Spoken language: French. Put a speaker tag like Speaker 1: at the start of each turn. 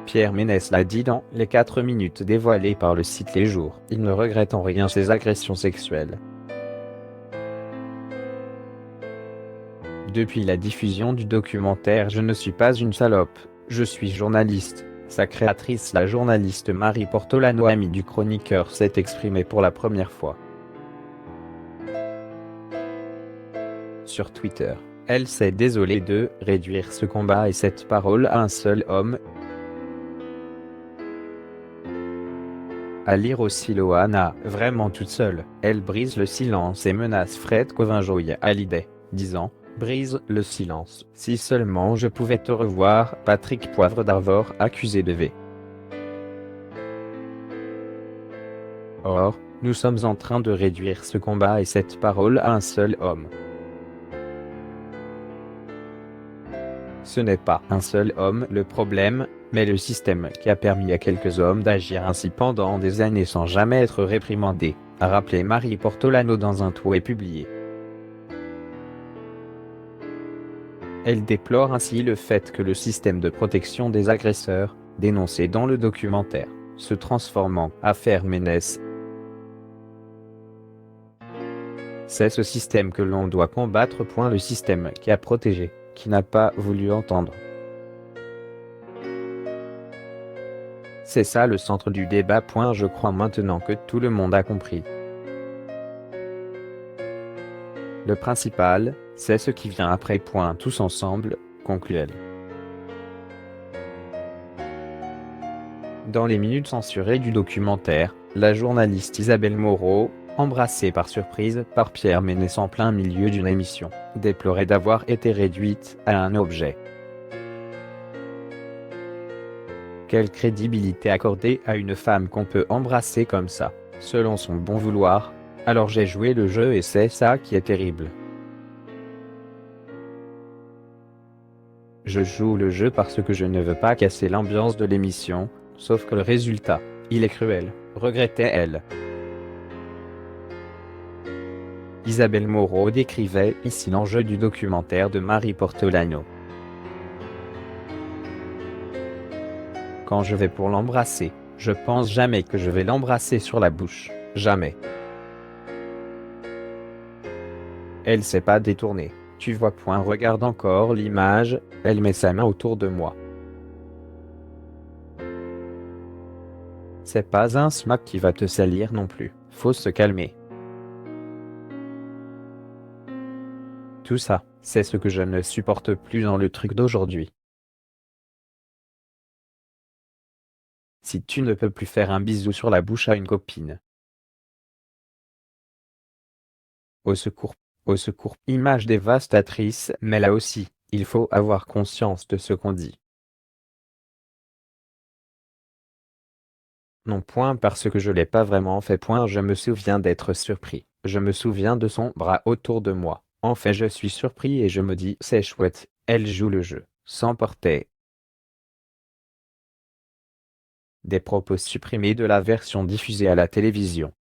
Speaker 1: Pierre Ménès l'a dit dans Les 4 minutes dévoilées par le site Les Jours. Il ne regrette en rien ses agressions sexuelles. Depuis la diffusion du documentaire Je ne suis pas une salope, je suis journaliste, sa créatrice, la journaliste Marie Portolano, amie du chroniqueur, s'est exprimée pour la première fois. Sur Twitter, elle s'est désolée de « réduire ce combat et cette parole à un seul homme ». À lire aussi, Loana, vraiment toute seule, elle brise le silence et menace Fred Covinjoy Hallyday, disant « Brise le silence, si seulement je pouvais te revoir ». Patrick Poivre d'Arvor, accusé de V. Or, nous sommes en train de réduire ce combat et cette parole à un seul homme. Ce n'est pas un seul homme le problème, mais le système qui a permis à quelques hommes d'agir ainsi pendant des années sans jamais être réprimandés, a rappelé Marie Portolano dans un tweet publié. Elle déplore ainsi le fait que le système de protection des agresseurs, dénoncé dans le documentaire, se transforme en « affaire Ménès ». C'est ce système que l'on doit combattre. Le système qui a protégé, qui n'a pas voulu entendre. C'est ça le centre du débat. Je crois maintenant que tout le monde a compris. Le principal, c'est ce qui vient après. Tous ensemble, conclut-elle. Dans les minutes censurées du documentaire, la journaliste Isabelle Moreau, embrassée par surprise par Pierre Ménès en plein milieu d'une émission, déplorait d'avoir été réduite à un objet. Quelle crédibilité accorder à une femme qu'on peut embrasser comme ça, selon son bon vouloir? Alors j'ai joué le jeu et c'est ça qui est terrible. Je joue le jeu parce que je ne veux pas casser l'ambiance de l'émission, sauf que le résultat, il est cruel, regrettait-elle. Isabelle Moreau décrivait ici l'enjeu du documentaire de Marie Portolano. Quand je vais pour l'embrasser, je pense jamais que je vais l'embrasser sur la bouche, jamais. Elle s'est pas détournée, tu vois. Regarde encore l'image, elle met sa main autour de moi. C'est pas un smack qui va te salir non plus, faut se calmer. Tout ça, c'est ce que je ne supporte plus dans le truc d'aujourd'hui. Si tu ne peux plus faire un bisou sur la bouche à une copine. Au secours, au secours. Image dévastatrice, mais là aussi, il faut avoir conscience de ce qu'on dit. Non. Parce que je l'ai pas vraiment fait. Je me souviens d'être surpris. Je me souviens de son bras autour de moi. En fait, je suis surpris et je me dis, c'est chouette, elle joue le jeu, sans porter. Des propos supprimés de la version diffusée à la télévision.